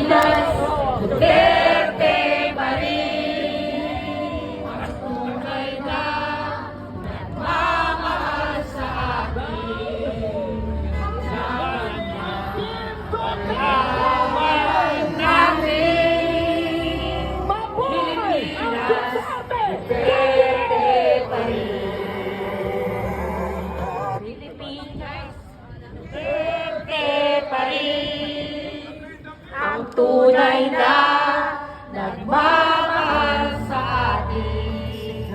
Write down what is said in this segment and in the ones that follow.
Pilipinas, Duterte pa rin. Ang tunay na nagmamahal sa atin. Laban niya, laban natin. Pilipinas, Duterte pa rin. Pilipinas, Duterte pa rin. Ang tunay na nagmamahal sa atin.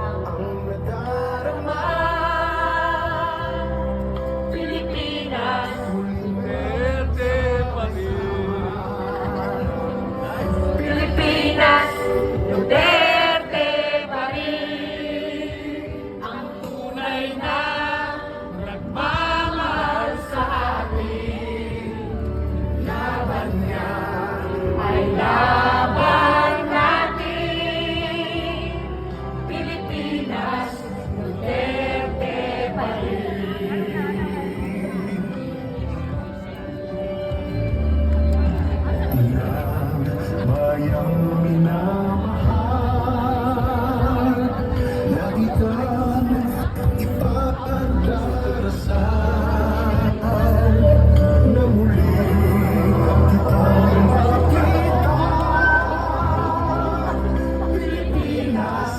Ang nadarama, Pilipinas, Duterte pa rin. Pilipinas, Duterte pa rin. Ang tunay na nagmamahal sa atin. Laban niya ay laban natin. Pilipinas, Duterte pa rin. Bayang minamahal, lagi kang ipapadarasal na muli kitang makita. Pilipinas,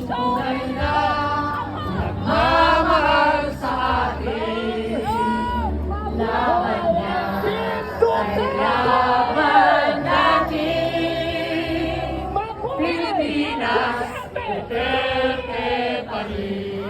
Tunay na nagmamahal sa atin. Laban niya ay laban natin. Pilipinas, Duterte pa rin.